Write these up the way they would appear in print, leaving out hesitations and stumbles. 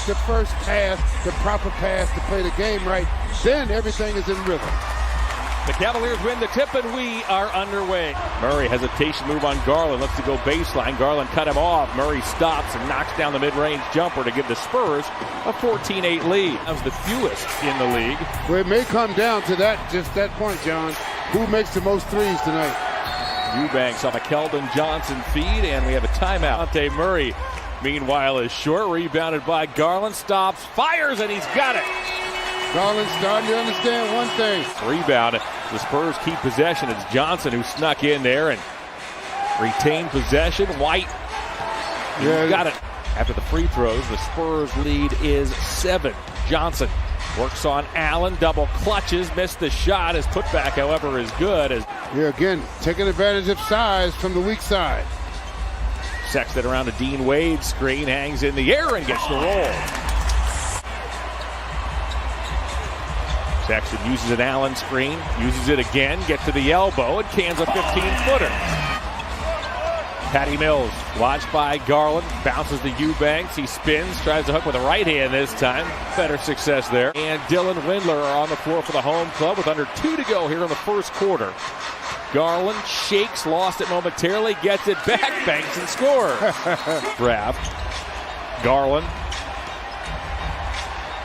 the first pass, the proper pass to play the game right, then everything is in rhythm. The Cavaliers win the tip, and we are underway. Murray, hesitation move on Garland. Looks to go baseline. Garland cut him off. Murray stops and knocks down the mid-range jumper to give the Spurs a 14-8 lead. That was the fewest in the league. Well, it may come down to that, just that point, John. Who makes the most threes tonight? Eubanks off a Keldon Johnson feed, and we have a timeout. Dante Murray, meanwhile, is short. Rebounded by Garland. Stops, fires, and he's got it. Garland's starting to understand one thing. Rebound. The Spurs keep possession. It's Johnson who snuck in there and retained possession. White got it. After the free throws, the Spurs lead is 7. Johnson works on Allen. Double clutches. Missed the shot. His putback, however, is good. Again, taking advantage of size from the weak side. Sexton around a Dean Wade screen. Hangs in the air and gets the roll. Sexton uses an Allen screen, uses it again, gets to the elbow, and cans a 15-footer. Patty Mills, watched by Garland, bounces to Eubanks. He spins, tries to hook with the right hand this time. Better success there. And Dylan Windler are on the floor for the home club with under 2 to go here in the first quarter. Garland shakes, lost it momentarily, gets it back, banks and scores. Draft. Garland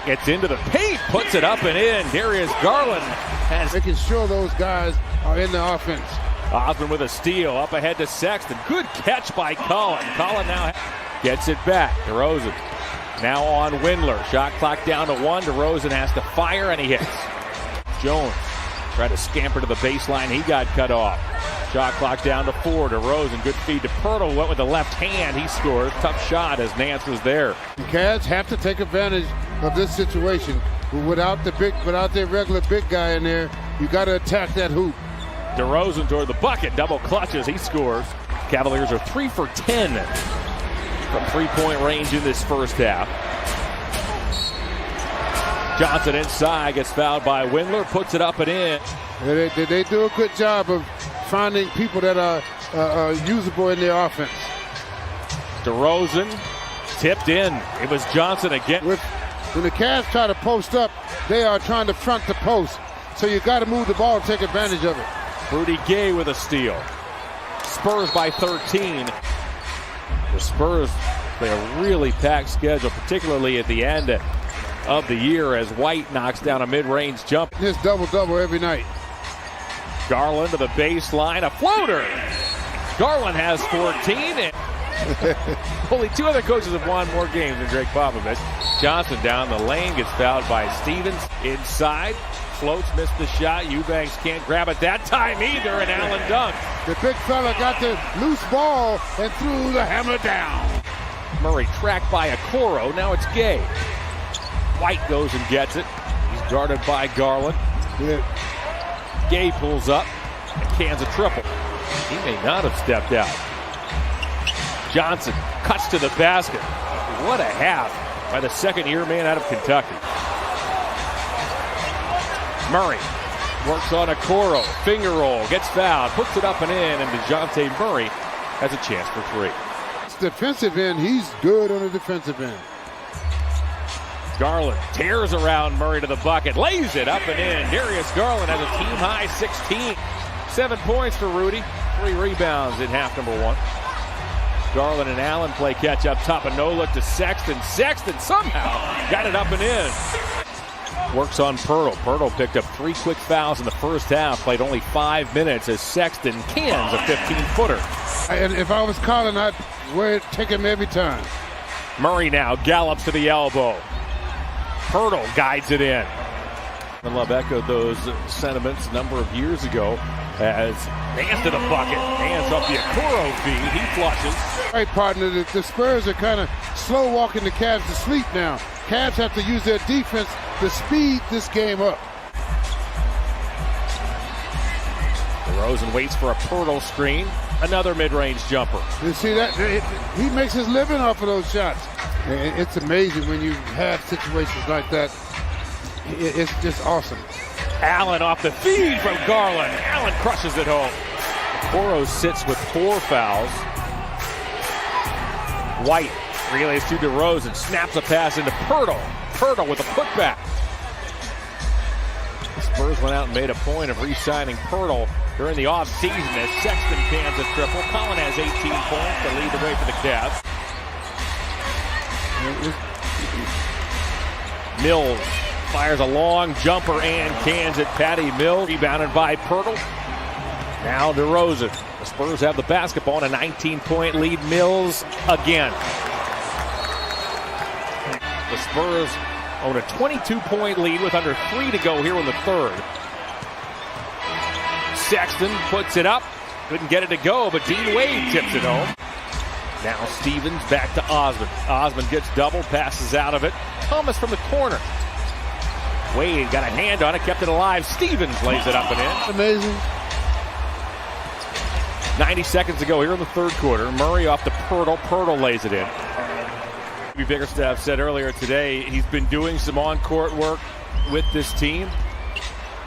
gets into the paint, puts it up and in. Darius Garland has making sure those guys are in the offense. Osman with a steal, up ahead to Sexton. Good catch by Collin. Collin now gets it back. DeRozan now on Windler. Shot clock down to 1. DeRozan has to fire, and he hits. Jones tried to scamper to the baseline. He got cut off. Shot clock down to 4. DeRozan, good feed to Pirtle. Went with the left hand. He scores. Tough shot as Nance was there. The Cavs have to take advantage of this situation. Without their regular big guy in there, you got to attack that hoop. DeRozan toward the bucket. Double clutches. He scores. Cavaliers are 3 for 10 from three-point range in this first half. Johnson inside, gets fouled by Windler, puts it up and in. They do a good job of finding people that are usable in their offense. DeRozan tipped in. It was Johnson again. When the Cavs try to post up, they are trying to front the post. So you got to move the ball and take advantage of it. Rudy Gay with a steal. Spurs by 13. The Spurs play a really packed schedule, particularly at the end of the year as White knocks down a mid-range jump. His double-double every night. Garland to the baseline, a floater. Garland has 14. And only 2 other coaches have won more games than Greg Popovich. Johnson down the lane, gets fouled by Stevens. Inside, floats, missed the shot. Eubanks can't grab it that time either, and Allen dunks. The big fella got the loose ball and threw the hammer down. Murray tracked by Okoro. Now it's Gay. White goes and gets it. He's guarded by Garland. Gay pulls up and cans a triple. He may not have stepped out. Johnson cuts to the basket. What a half by the second-year man out of Kentucky. Murray works on Okoro. Finger roll. Gets fouled. Puts it up and in. And DeJounte Murray has a chance for 3. It's defensive end. He's good on the defensive end. Garland tears around Murray to the bucket. Lays it up and in. Darius Garland has a team-high 16. 7 points for Rudy. 3 rebounds in half number 1. Garland and Allen play catch up top. A no-look to Sexton. Sexton somehow got it up and in. Works on Pirtle. Pirtle picked up 3 quick fouls in the first half. Played only 5 minutes as Sexton cans a 15-footer. And if I was calling, I'd take him every time. Murray now gallops to the elbow. Pirtle guides it in. And Love echoed those sentiments a number of years ago as Nance to the bucket. Nance up the Okoro feed. He flushes. Right, partner. The Spurs are kind of slow walking the Cavs to sleep now. Cavs have to use their defense to speed this game up. DeRozan waits for a Pirtle screen. Another mid-range jumper. You see that? He makes his living off of those shots. It's amazing when you have situations like that. It's just awesome. Allen off the feed from Garland. Allen crushes it home. Okoro sits with 4 fouls. White Relays to DeRozan, snaps a pass into Pirtle. Pirtle with a putback. The Spurs went out and made a point of re-signing Pirtle during the offseason as Sexton cans a triple. Collin has 18 points to lead the way for the Cavs. Mills fires a long jumper and cans it. Patty Mills rebounded by Pirtle. Now DeRozan. The Spurs have the basketball and a 19-point lead. Mills again. The Spurs own a 22-point lead with under 3 to go here in the third. Sexton puts it up. Couldn't get it to go, but Dean Wade tips it home. Now Stevens back to Osmond. Osmond gets double, passes out of it. Thomas from the corner. Wade got a hand on it, kept it alive. Stevens lays it up and in. Amazing. 90 seconds to go here in the third quarter. Murray off to Pirtle. Pirtle lays it in. Bickerstaff said earlier today he's been doing some on-court work with this team.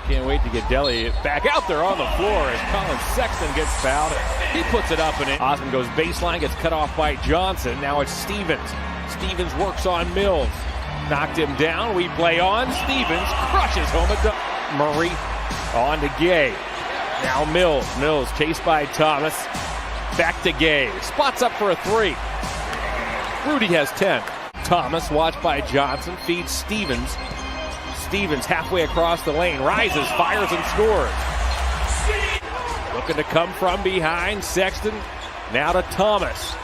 Can't wait to get Delly back out there on the floor as Colin Sexton gets fouled. He puts it up and in. Osmond goes baseline, gets cut off by Johnson. Now it's Stevens. Stevens works on Mills. Knocked him down. We play on. Stevens crushes home at Murray on to Gay. Now Mills. Mills chased by Thomas. Back to Gay. Spots up for a three. Rudy has 10. Thomas watched by Johnson. Feeds Stevens. Stevens halfway across the lane. Rises, fires, and scores. Looking to come from behind. Sexton. Now to Thomas.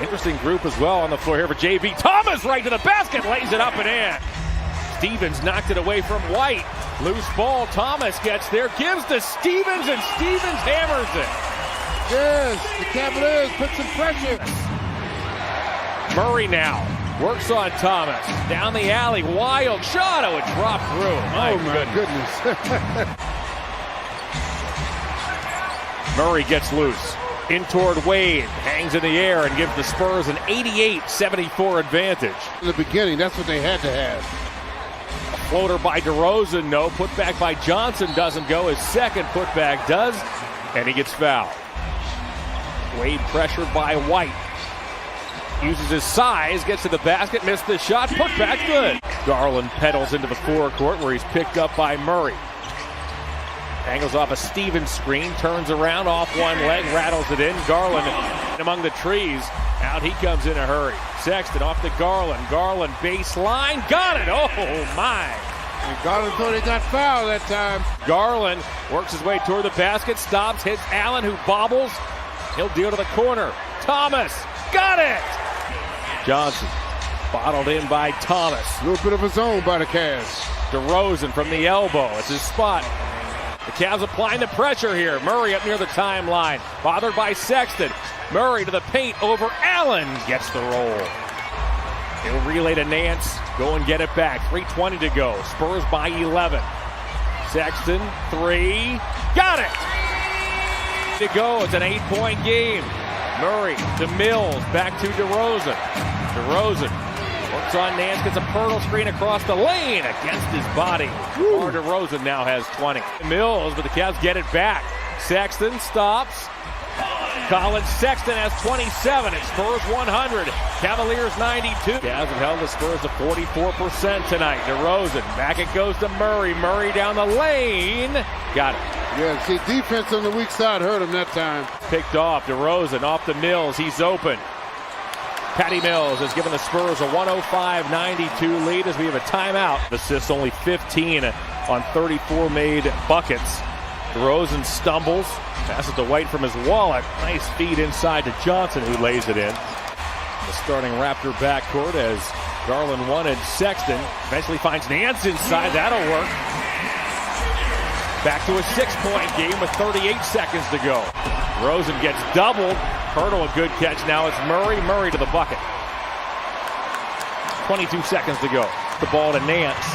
Interesting group as well on the floor here for JB. Thomas right to the basket. Lays it up and in. Stevens knocked it away from White. Loose ball. Thomas gets there. Gives to Stevens, and Stevens hammers it. Yes, the Cavaliers put some pressure. Murray now works on Thomas. Down the alley. Wild shot. Oh, it dropped through. My goodness. Murray gets loose. In toward Wade. Hangs in the air and gives the Spurs an 88-74 advantage. In the beginning, that's what they had to have. A floater by DeRozan, no. Putback by Johnson doesn't go. His second putback does, and he gets fouled. Wade pressured by White. Uses his size, gets to the basket, missed the shot. Putback good. Garland pedals into the forecourt where he's picked up by Murray. Angles off a Stevens screen, turns around off one leg, rattles it in. Garland among the trees. Out he comes in a hurry. Sexton off to Garland. Garland baseline. Got it. Oh, my. And Garland thought he got fouled that time. Garland works his way toward the basket. Stops, hits Allen, who bobbles. He'll deal to the corner. Thomas. Got it. Johnson. Bottled in by Thomas. A little bit of a zone by the Cavs. DeRozan from the elbow. It's his spot. The Cavs applying the pressure here. Murray up near the timeline. Bothered by Sexton. Murray to the paint over Allen. Gets the roll. He'll relay to Nance. Go and get it back. 3:20 to go. Spurs by 11. Sexton, three. Got it! To go. It's an 8-point game. Murray to Mills. Back to DeRozan. DeRozan works on Nance. Gets a Pirtle screen across the lane against his body. Or DeRozan now has 20. Mills, but the Cavs get it back. Sexton stops. Colin Sexton has 27. It's Spurs 100. Cavaliers 92. Cavs have held the Spurs to 44% tonight. DeRozan. Back it goes to Murray. Murray down the lane. Got it. Yeah, see, defense on the weak side hurt him that time. Picked off. DeRozan off to Mills. He's open. Patty Mills has given the Spurs a 105-92 lead as we have a timeout. Assists only 15 on 34 made buckets. DeRozan stumbles. Passes to White from his wallet. Nice feed inside to Johnson, who lays it in. The starting Raptor backcourt as Garland wanted Sexton. Eventually finds Nance inside. That'll work. Back to a 6-point game with 38 seconds to go. Rosen gets doubled. Pirtle a good catch. Now it's Murray. Murray to the bucket. 22 seconds to go. The ball to Nance.